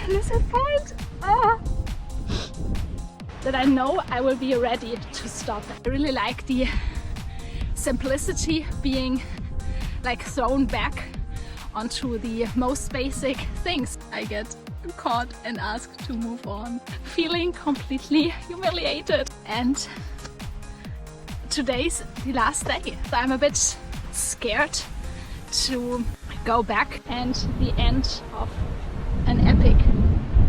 Lizard Point. That I know I will be ready to stop. I really like the simplicity, being like thrown back onto the most basic things. I get caught and asked to move on, feeling completely humiliated. And today's the last day, so I'm a bit scared to go back and the end of an epic,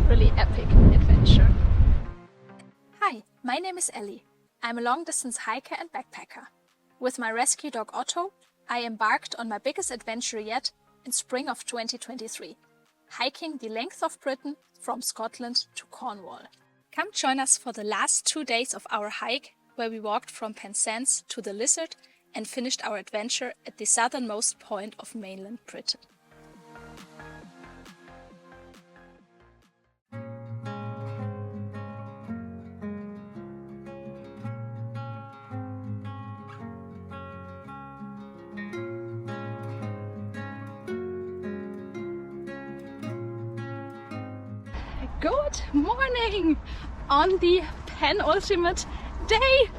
really epic adventure. Hi, my name is Elli. I'm a long-distance hiker and backpacker. With my rescue dog Otto, I embarked on my biggest adventure yet in spring of 2023, hiking the length of Britain from Scotland to Cornwall. Come join us for the last 2 days of our hike, where we walked from Penzance to the Lizard and finished our adventure at the southernmost point of mainland Britain. Good morning on the penultimate day.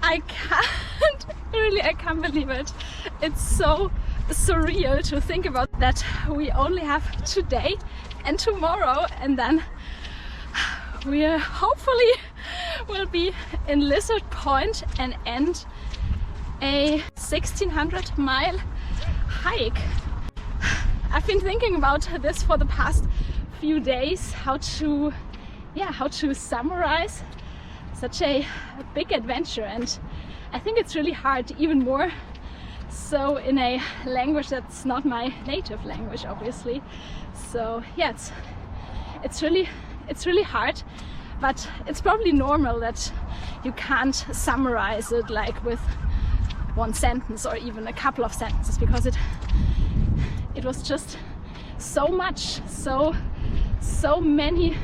I can't believe it. It's so surreal to think about that we only have today and tomorrow, and then we hopefully will be in Lizard Point and end a 1600 mile hike. I've been thinking about this for the past few days, how to summarize such a big adventure, and I think it's really hard, even more so in a language that's not my native language, obviously. So yeah, it's really hard, but it's probably normal that you can't summarize it like with one sentence or even a couple of sentences, because it was just so much, so many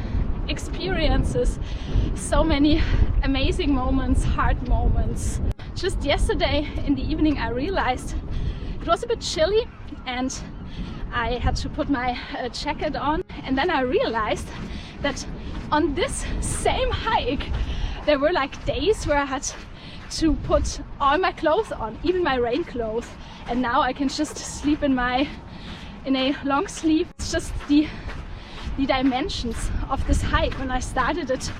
experiences, so many amazing moments, hard moments. Just yesterday in the evening I realized it was a bit chilly and I had to put my jacket on, and then I realized that on this same hike there were like days where I had to put all my clothes on, even my rain clothes, and now I can just sleep in a long sleeve. It's just the dimensions of this hike. When I started it,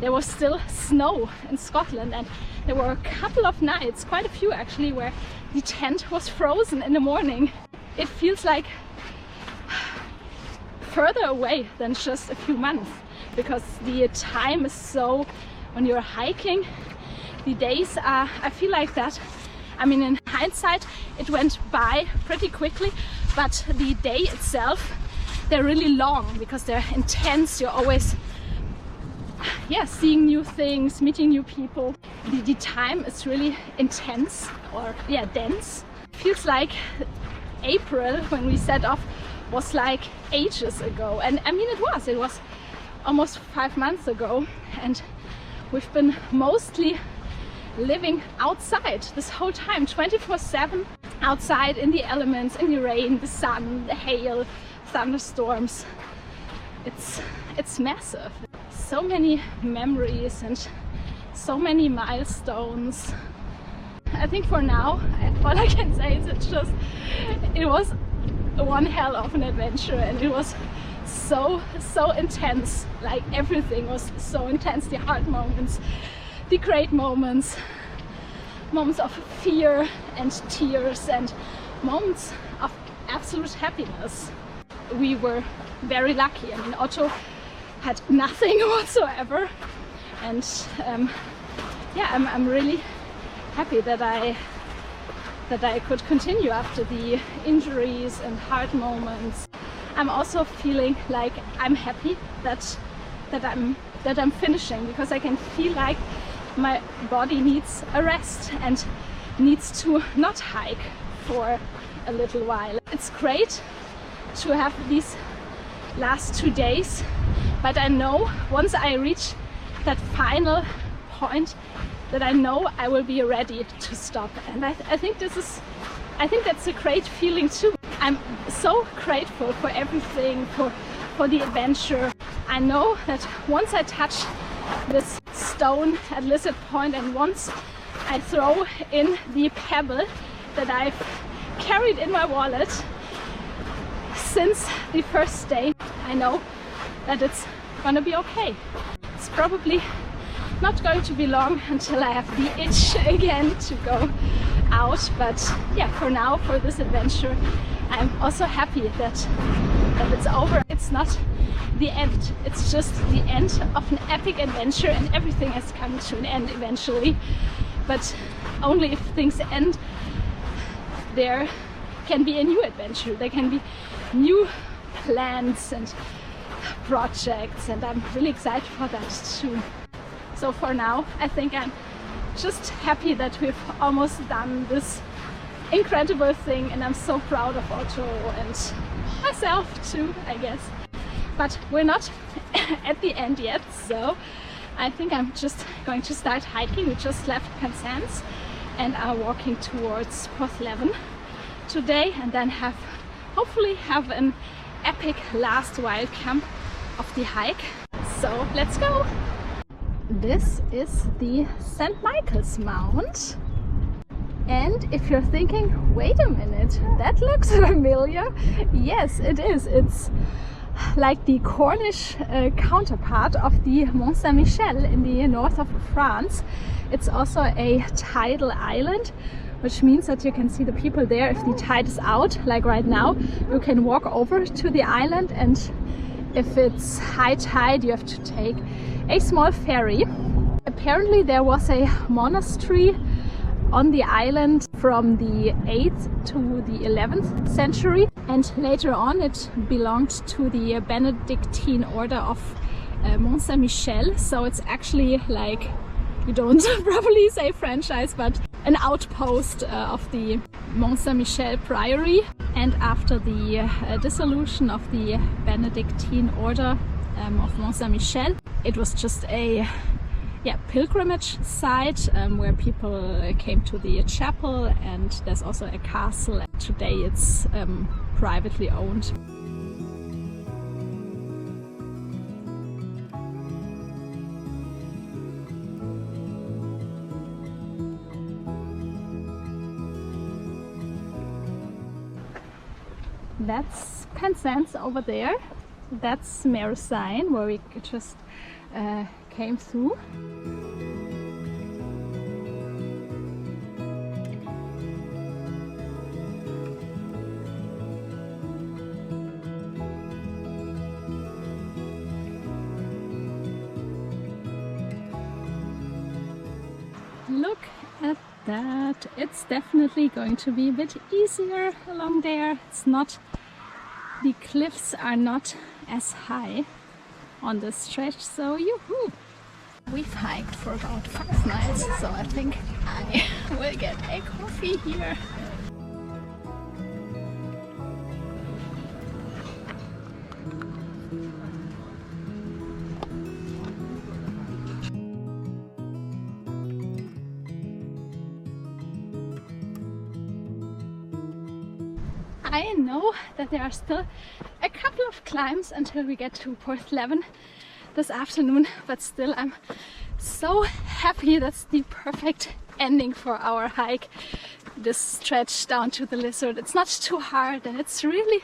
there was still snow in Scotland, and there were a couple of nights, quite a few actually, where the tent was frozen in the morning. It feels like further away than just a few months, because the time is so, when you're hiking, the days are, I feel like that, I mean, in hindsight it went by pretty quickly, but the day itself, they're really long because they're intense. You're always seeing new things, meeting new people. The time is really intense, or dense. Feels like April, when we set off, was like ages ago, and I mean it was almost 5 months ago, and we've been mostly living outside this whole time, 24/7 outside, in the elements, in the rain, the sun, the hail, thunderstorms. It's massive. So many memories and so many milestones. I think for now all I can say is it was one hell of an adventure, and it was so intense. Like everything was so intense, the hard moments, the great moments, moments of fear and tears, and moments of absolute happiness. We were very lucky. I mean, Otto had nothing whatsoever, and I'm really happy that I could continue after the injuries and hard moments. I'm also feeling like I'm happy that I'm finishing, because I can feel like my body needs a rest and needs to not hike for a little while. It's great to have these last 2 days, but I know once I reach that final point that I know I will be ready to stop, and I think that's a great feeling too. I'm so grateful for everything, for the adventure. I know that once I touch this stone at Lizard Point and once I throw in the pebble that I've carried in my wallet since the first day, I know that it's gonna be okay. It's probably not going to be long until I have the itch again to go out, but yeah, for now, for this adventure, I'm also happy that it's over. It's not the end, it's just the end of an epic adventure, and everything has come to an end eventually. But only if things end, there can be a new adventure, there can be new plans and projects, and I'm really excited for that too. So for now, I think I'm just happy that we've almost done this incredible thing, and I'm so proud of Otto and myself too, I guess. But we're not at the end yet, so I think I'm just going to start hiking. We just left Penzance and are walking towards Porthleven today, and then hopefully have an epic last wild camp of the hike. So let's go! This is the St. Michael's Mount. And if you're thinking, wait a minute, that looks familiar. Yes, it is. It's like the Cornish counterpart of the Mont Saint-Michel in the north of France. It's also a tidal island, which means that you can see the people there. If the tide is out, like right now, you can walk over to the island, and if it's high tide, you have to take a small ferry. Apparently there was a monastery on the island from the 8th to the 11th century, and later on it belonged to the Benedictine order of Mont Saint-Michel. So it's actually like, you don't probably say franchise, but an outpost of the Mont Saint-Michel Priory. And after the dissolution of the Benedictine order of Mont Saint-Michel, it was just a pilgrimage site where people came to the chapel, and there's also a castle. Today it's privately owned. That's Penzance over there. That's Mersine, where we just came through. Look at that. It's definitely going to be a bit easier along there. It's not, the cliffs are not as high on this stretch, so yoo-hoo! We've hiked for about 5 miles, so I think I will get a coffee here. I know that there are still a couple of climbs until we get to Porthleven this afternoon, but still I'm so happy. That's the perfect ending for our hike, this stretch down to the Lizard. It's not too hard and it's really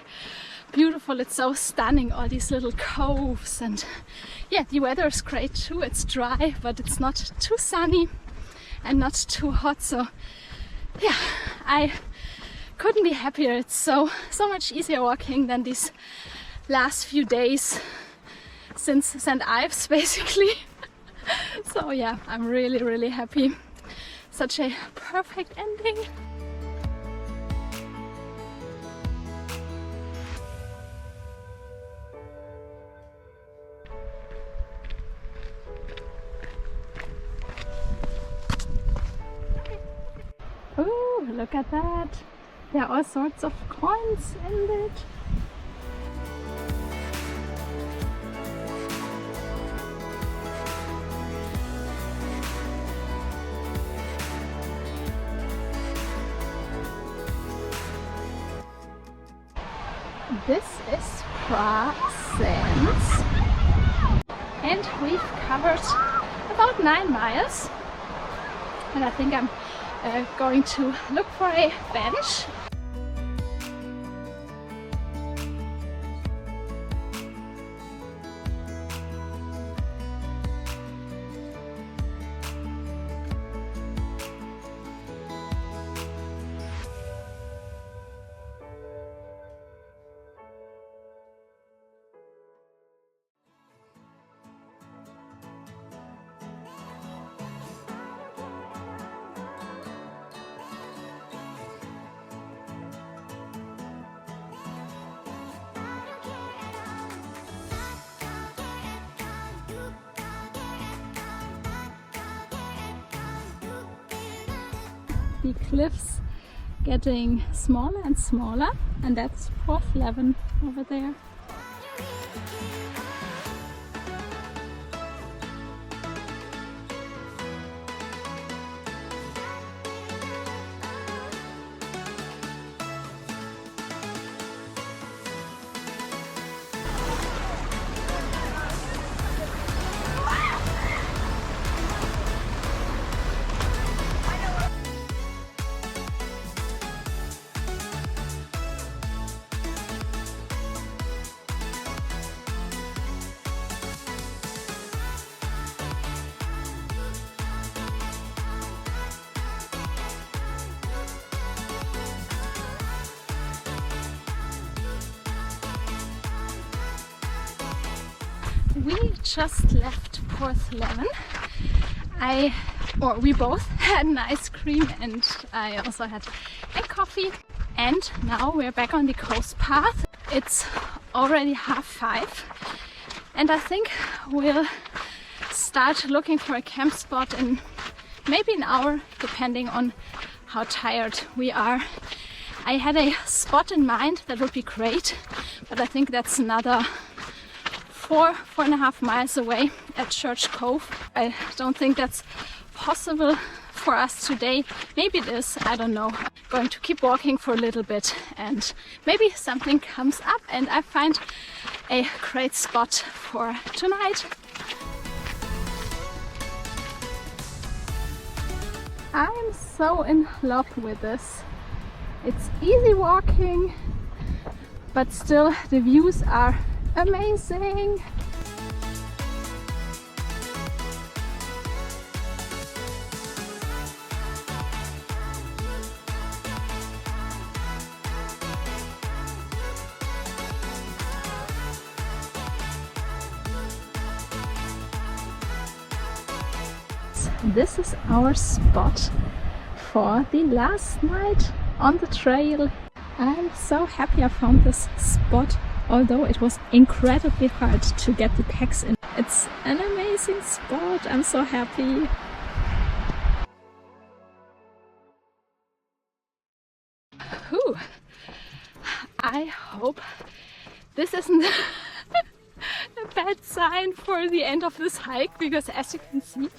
beautiful. It's so stunning, all these little coves, and yeah, the weather is great too. It's dry, but it's not too sunny and not too hot, so yeah, I couldn't be happier. It's so much easier walking than these last few days since St. Ives basically. So yeah, I'm really happy. Such a perfect ending. Oh, look at that. There are all sorts of coins in it. This is Penzance, and we've covered about 9 miles, and I think I'm going to look for a bench. The cliffs getting smaller and smaller, and that's 4th over there. We just left 4th. We both had an ice cream, and I also had a coffee. And now we're back on the coast path. It's already 5:30, and I think we'll start looking for a camp spot in maybe an hour, depending on how tired we are. I had a spot in mind that would be great, but I think that's another 4.5 miles away at Church Cove. I don't think that's possible for us today. Maybe it is, I don't know. I'm going to keep walking for a little bit, and maybe something comes up and I find a great spot for tonight. I'm so in love with this. It's easy walking, but still the views are amazing. This is our spot for the last night on the trail. I'm so happy I found this spot, although it was incredibly hard to get the packs in. It's an amazing spot. I'm so happy. Whew. I hope this isn't a bad sign for the end of this hike, because as you can see,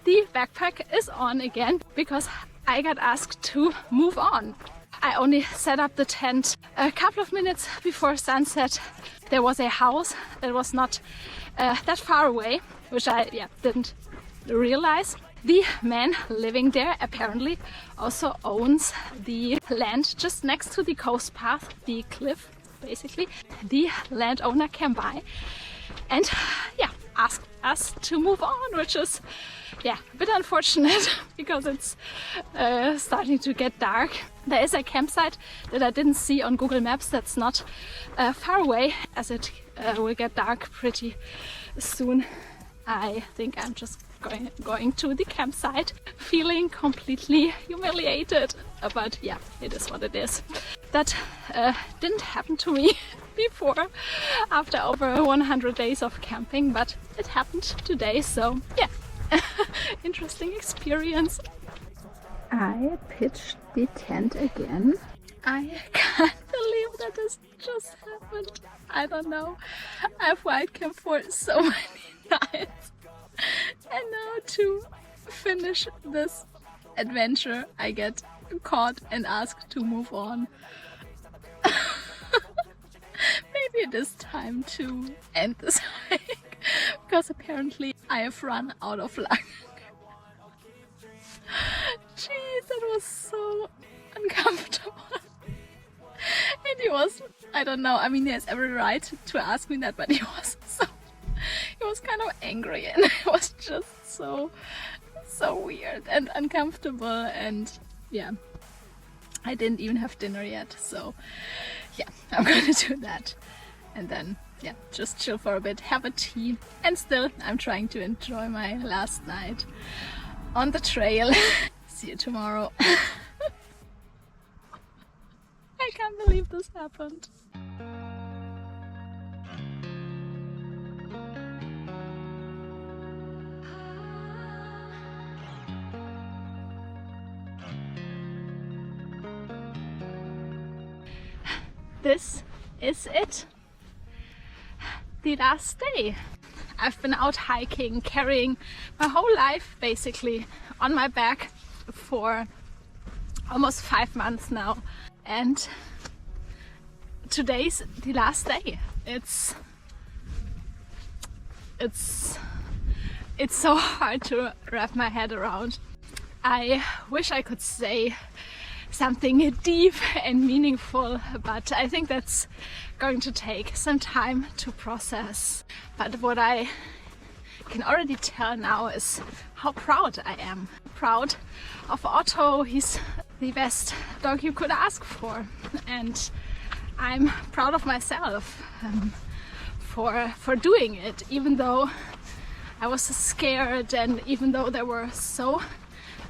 the backpack is on again because I got asked to move on. I only set up the tent a couple of minutes before sunset. There was a house that was not that far away, which I didn't realize. The man living there apparently also owns the land just next to the coast path, the cliff basically. The landowner came by and asked us to move on, which is a bit unfortunate because it's starting to get dark. There is a campsite that I didn't see on Google Maps that's not far away, as it will get dark pretty soon. I think I'm just going to the campsite feeling completely humiliated, but yeah, it is what it is. That didn't happen to me before after over 100 days of camping, but it happened today, so yeah. Interesting experience. I pitched the tent again. I can't believe that this just happened. I don't know. I've wildcamped for so many nights, and now to finish this adventure I get caught and asked to move on. it is time to end this hike because apparently I have run out of luck. Jeez, that was so uncomfortable. And he was, I don't know, I mean, he has every right to ask me that, but he was kind of angry, and it was just so weird and uncomfortable. And yeah, I didn't even have dinner yet, so yeah, I'm gonna do that and then yeah, just chill for a bit, have a tea, and still I'm trying to enjoy my last night on the trail. See you tomorrow. I can't believe this happened. This is it. The last day. I've been out hiking, carrying my whole life basically on my back for almost 5 months now. And today's the last day. It's so hard to wrap my head around. I wish I could say something deep and meaningful, but I think that's going to take some time to process. But what I can already tell now is how proud I am. Proud of Otto. He's the best dog you could ask for, and I'm proud of myself for doing it, even though I was scared and even though there were so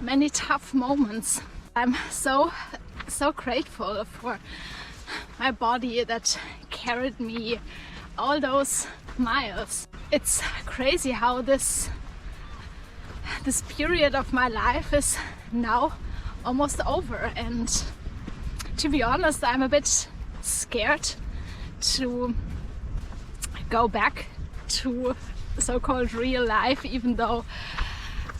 many tough moments. I'm so grateful for my body that carried me all those miles. It's crazy how this period of my life is now almost over, and to be honest, I'm a bit scared to go back to so-called real life, even though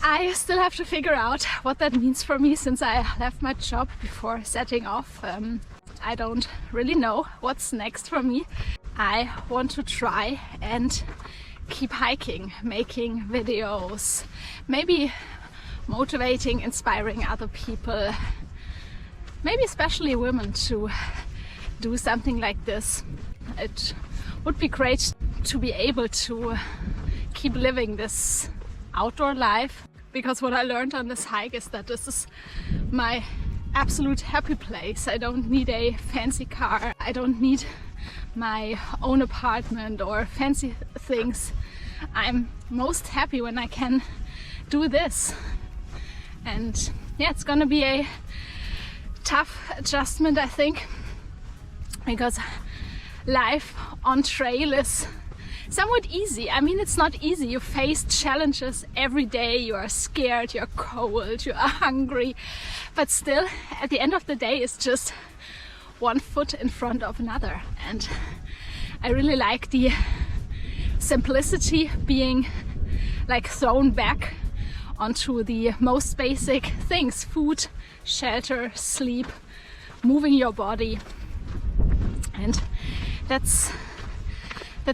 I still have to figure out what that means for me since I left my job before setting off. I don't really know what's next for me. I want to try and keep hiking, making videos, maybe motivating, inspiring other people, maybe especially women, to do something like this. It would be great to be able to keep living this outdoor life, because what I learned on this hike is that this is my absolute happy place. I don't need a fancy car, I don't need my own apartment or fancy things. I'm most happy when I can do this. And yeah, it's gonna be a tough adjustment, I think, because life on trail is somewhat easy. I mean, it's not easy. You face challenges every day. You are scared, you're cold, you are hungry, but still at the end of the day it's just one foot in front of another. And I really like the simplicity being like thrown back onto the most basic things: food, shelter, sleep, moving your body. And that's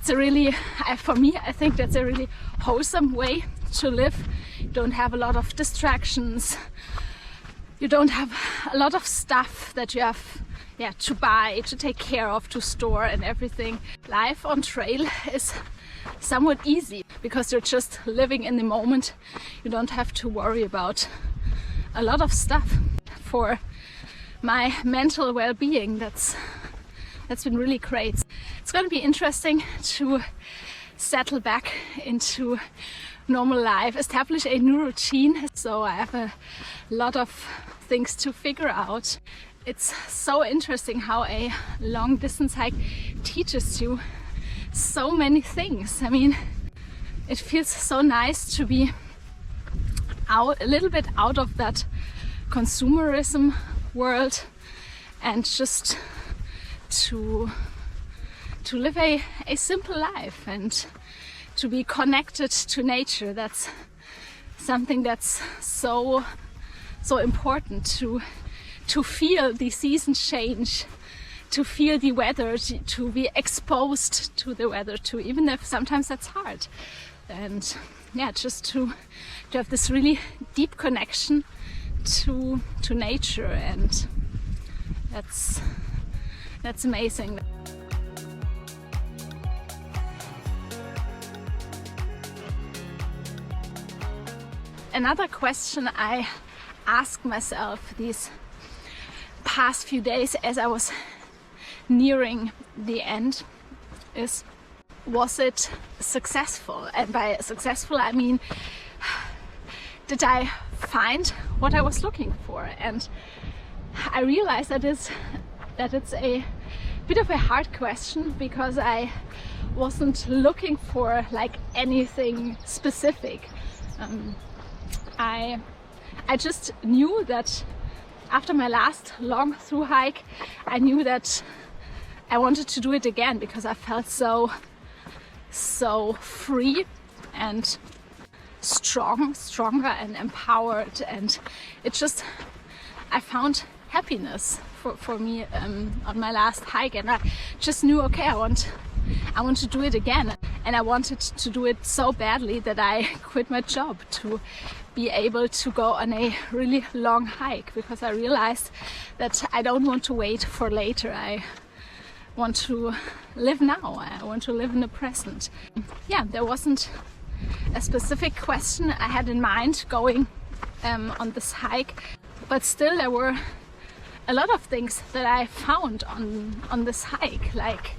a really, for me, I think that's a really wholesome way to live. You don't have a lot of distractions. You don't have a lot of stuff that you have to buy, to take care of, to store and everything. Life on trail is somewhat easy because you're just living in the moment. You don't have to worry about a lot of stuff. For my mental well-being, that's been really great. It's going to be interesting to settle back into normal life, establish a new routine. So I have a lot of things to figure out. It's so interesting how a long distance hike teaches you so many things. I mean, it feels so nice to be out a little bit out of that consumerism world and just to live a simple life and to be connected to nature. That's something that's so important, to feel the season change, to feel the weather, to be exposed to the weather too, even if sometimes that's hard. And yeah, just to have this really deep connection to nature, and that's amazing. Another question I asked myself these past few days as I was nearing the end is, was it successful? And by successful I mean, did I find what I was looking for? And I realized that it's a bit of a hard question, because I wasn't looking for like anything specific. I just knew that after my last long Thru-Hike, I knew that I wanted to do it again, because I felt so free and stronger and empowered, and I found happiness for me on my last hike, and I just knew, okay, I want to do it again. And I wanted to do it so badly that I quit my job to be able to go on a really long hike, because I realized that I don't want to wait for later. I want to live now. I want to live in the present. Yeah, there wasn't a specific question I had in mind going on this hike, but still there were a lot of things that I found on this hike, like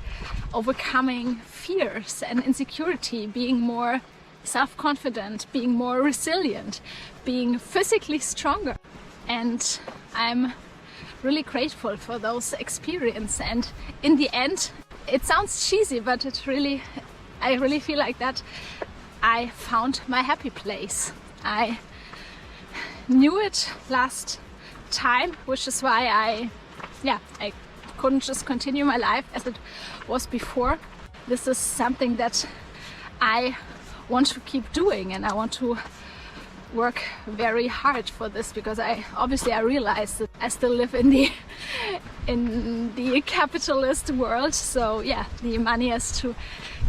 overcoming fears and insecurity, being more self-confident, being more resilient, being physically stronger. And I'm really grateful for those experiences. And in the end, it sounds cheesy, but I really feel like that I found my happy place. I knew it last time, which is why I couldn't just continue my life as it was before. This is something that I want to keep doing, and I want to work very hard for this, because I realize that I still live in the capitalist world. So yeah, the money has to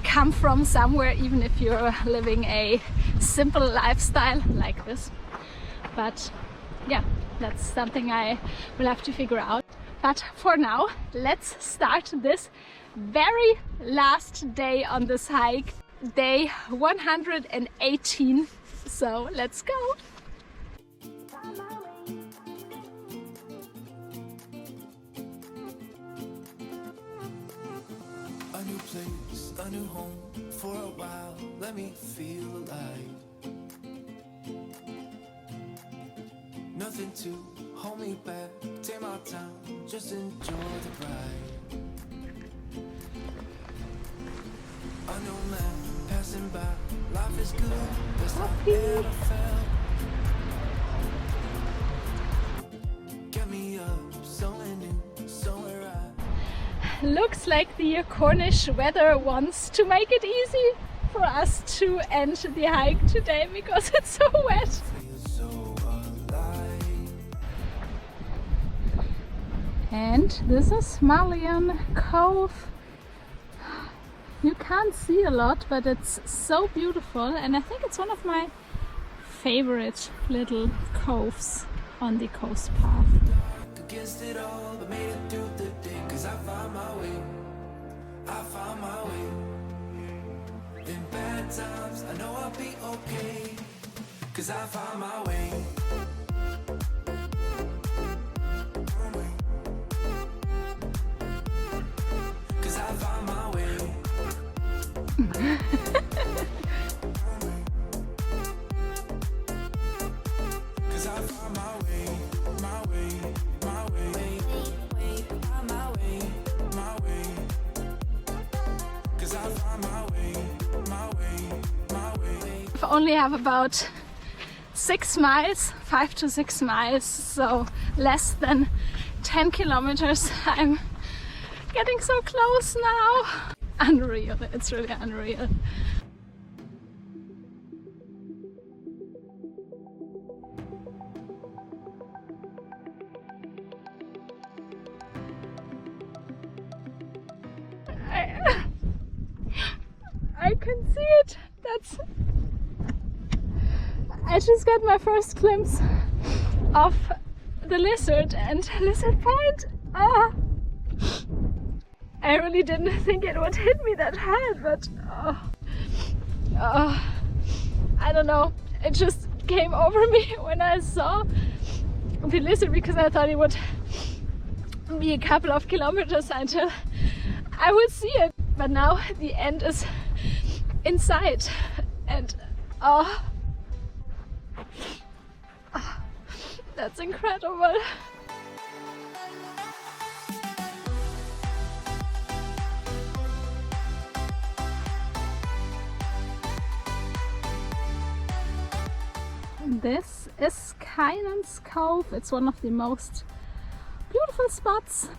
come from somewhere, even if you're living a simple lifestyle like this. But yeah, that's something I will have to figure out. But for now, let's start this very last day on this hike, day 118. So let's go. A new place, a new home for a while. Let me feel alive. Nothing to hold me back. Take my time, just enjoy the ride. A new man passing by. Life is good, best I've ever felt. Get me up, somewhere new, somewhere I. Looks like the Cornish weather wants to make it easy for us to end the hike today, because it's so wet. And this is Mallian Cove. You can't see a lot, but it's so beautiful, and I think it's one of my favorite little coves on the coast path. Against it all, but made it through the day, 'cause I found my way. I found my way. In bad times, I know I'll be okay, 'cause I found my way. 'Cause I found my way. 'Cause I found my way, my way, my way, my way, my way. 'Cause I found my way, my way, my way. I only have about 6 miles, 5 to 6 miles, so less than 10 kilometers. I'm getting so close now. Unreal, it's really unreal. can see it. I just got my first glimpse of the lizard and Lizard Point. Ah, I really didn't think it would hit me that hard, but I don't know. It just came over me when I saw the lizard, because I thought it would be a couple of kilometers until I would see it. But now the end is in sight, and that's incredible. This is Kainen's Cove. It's one of the most beautiful spots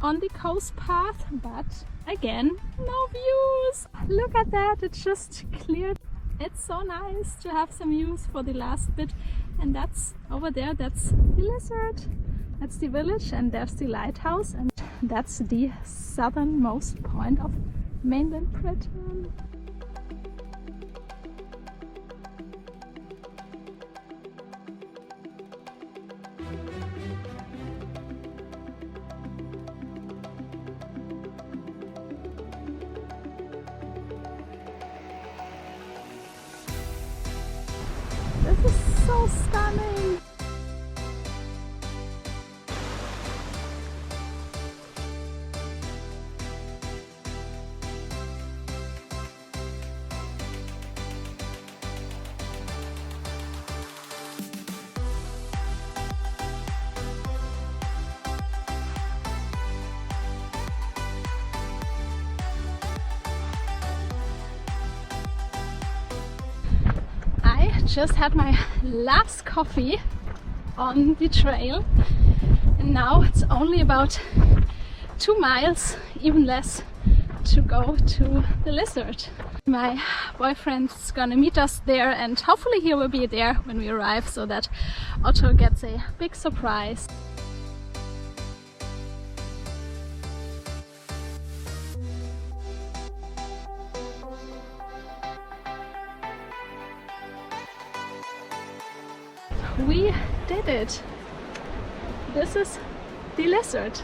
on the coast path, but again, no views. Look at that, it's just cleared. It's so nice to have some views for the last bit. And that's over there, that's the lizard. That's the village, and there's the lighthouse, and that's the southernmost point of mainland Britain. This is so stunning! Just had my last coffee on the trail, and now it's only about 2 miles, even less, to go to the lizard. My boyfriend's gonna meet us there, and hopefully he will be there when we arrive, so that Otto gets a big surprise. We did it! This is the lizard.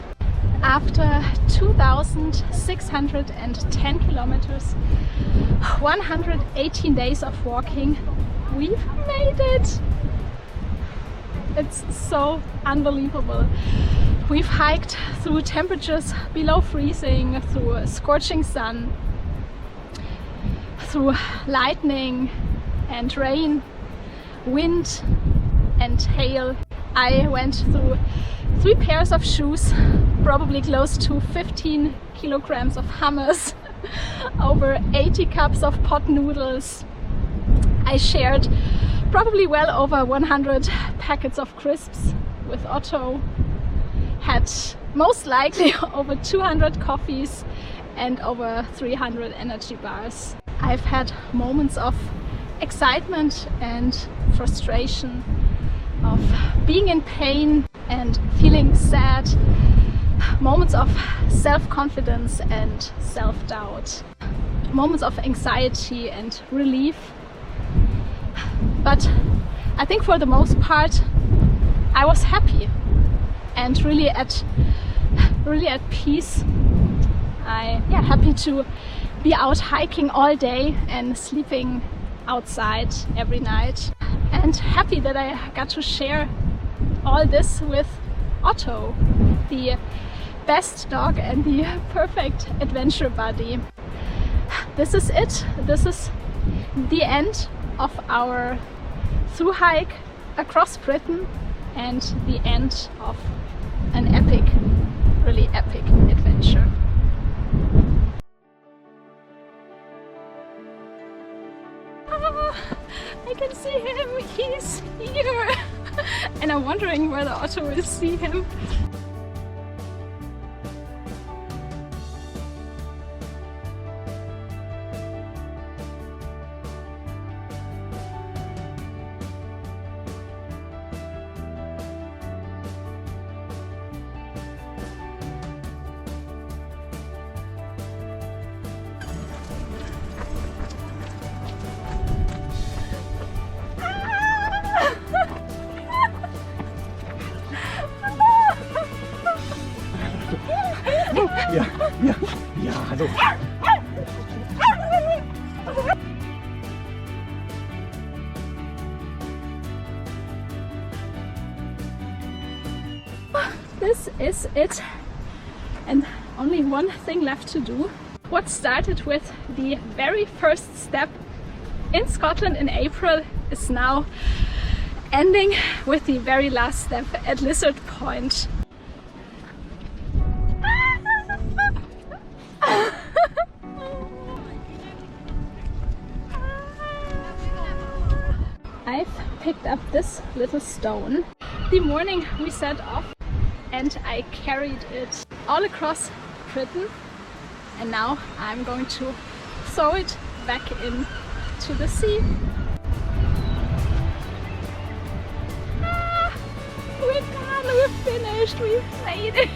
After 2,610 kilometers, 118 days of walking, we've made it! It's so unbelievable. We've hiked through temperatures below freezing, through a scorching sun, through lightning and rain, wind and hail. I went through 3 pairs of shoes, probably close to 15 kilograms of hummus, over 80 cups of pot noodles. I shared probably well over 100 packets of crisps with Otto, had most likely over 200 coffees and over 300 energy bars. I've had moments of excitement and frustration, of being in pain and feeling sad, moments of self-confidence and self-doubt, moments of anxiety and relief. But I think for the most part I was happy and really at peace. Happy to be out hiking all day and sleeping outside every night, and happy that I got to share all this with Otto, the best dog and the perfect adventure buddy. This is it. This is the end of our thru-hike across Britain and the end of an epic, really epic adventure. I can see him, he's here! And I'm wondering whether Otto will see him. This is it, and only one thing left to do. What started with the very first step in Scotland in April is now ending with the very last step at Lizard Point. I've picked up this little stone. The morning we set off, and I carried it all across Britain, and now I'm going to throw it back into the sea. We're done, we're finished, we've made it!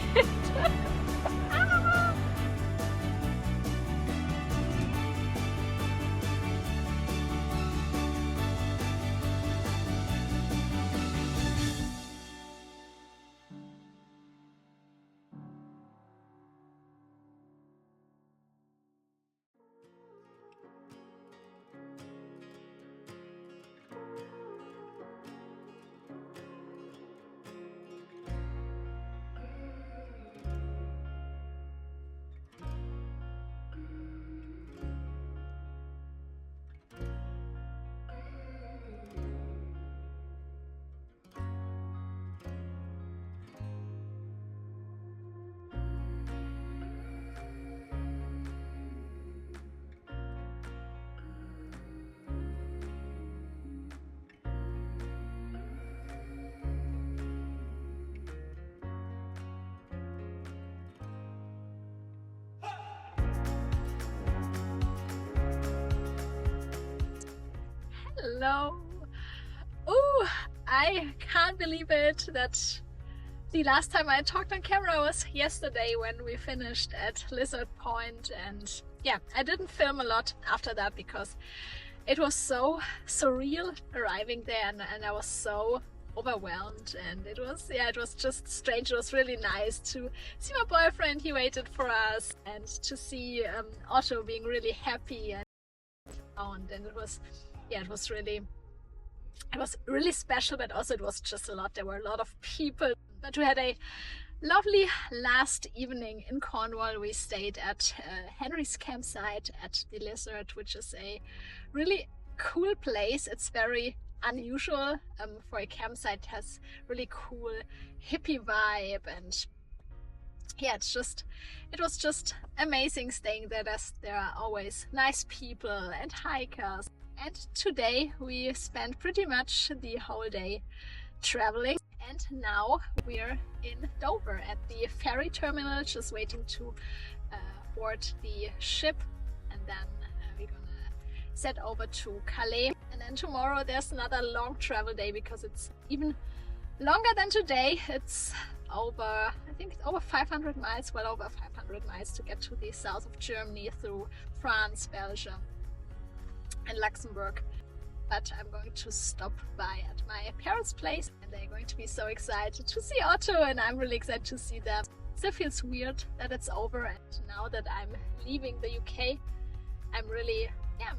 Hello! Oh, I can't believe it that the last time I talked on camera was yesterday when we finished at Lizard Point, and yeah, I didn't film a lot after that because it was so surreal arriving there, and I was so overwhelmed, and it was just strange. It was really nice to see my boyfriend. He waited for us, and to see Otto being really happy and it was really special, but also it was just a lot. There were a lot of people, but we had a lovely last evening in Cornwall. We stayed at Henry's campsite at the Lizard, which is a really cool place. It's very unusual for a campsite. It has really cool hippie vibe, and yeah, it was just amazing staying there. There are always nice people and hikers. And today we spent pretty much the whole day traveling, and now we're in Dover at the ferry terminal, just waiting to board the ship, and then we're gonna set over to Calais. And then tomorrow there's another long travel day because it's even longer than today. It's I think it's over 500 miles, well over 500 miles to get to the south of Germany through France, Belgium and Luxembourg. But I'm going to stop by at my parents' place, and they're going to be so excited to see Otto, and I'm really excited to see them. Still feels weird that it's over, and now that I'm leaving the UK, I'm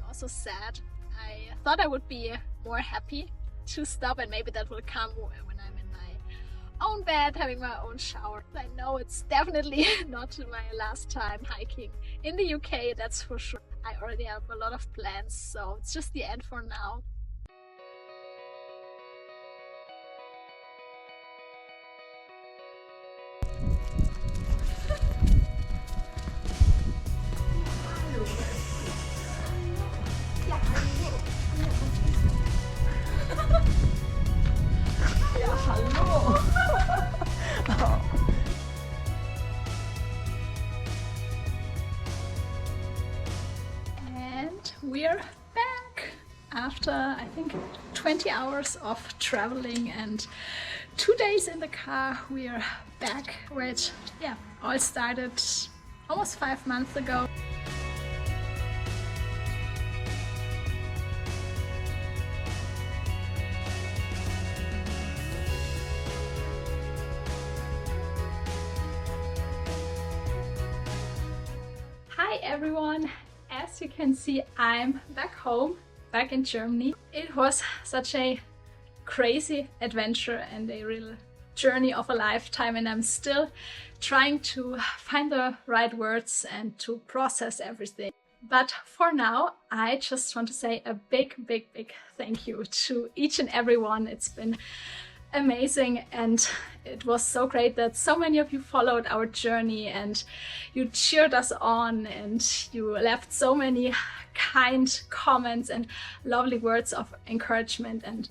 also sad. I thought I would be more happy to stop, and maybe that will come when I'm in my own bed, having my own shower. I know it's definitely not my last time hiking in the UK, that's for sure. I already have a lot of plans, so it's just the end for now. We're back after I think 20 hours of traveling and 2 days in the car. We're back where it all started almost 5 months ago. Hi everyone, as you can see, I'm back home, back in Germany. It was such a crazy adventure and a real journey of a lifetime, and I'm still trying to find the right words and to process everything. But for now, I just want to say a big thank you to each and every one. It's been amazing, and it was so great that so many of you followed our journey and you cheered us on and you left so many kind comments and lovely words of encouragement, and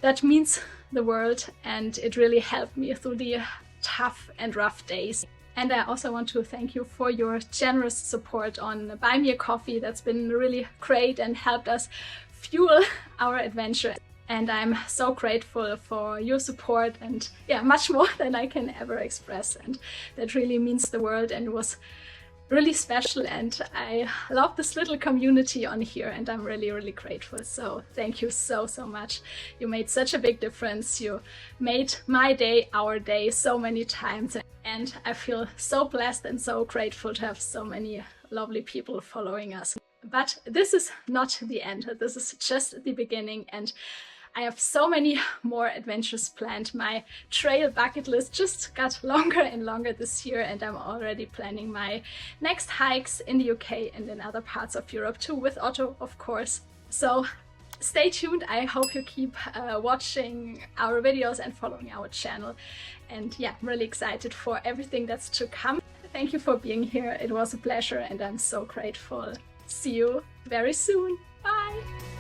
that means the world, and it really helped me through the tough and rough days. And I also want to thank you for your generous support on Buy Me a Coffee. That's been really great and helped us fuel our adventure. And I'm so grateful for your support, and yeah, much more than I can ever express. And that really means the world and was really special. And I love this little community on here, and I'm really grateful. So thank you so much. You made such a big difference. You made my day, our day, so many times. And I feel so blessed and so grateful to have so many lovely people following us. But this is not the end. This is just the beginning, and I have so many more adventures planned. My trail bucket list just got longer and longer this year, and I'm already planning my next hikes in the UK and in other parts of Europe too, with Otto, of course. So stay tuned. I hope you keep watching our videos and following our channel. And yeah, I'm really excited for everything that's to come. Thank you for being here. It was a pleasure, and I'm so grateful. See you very soon. Bye!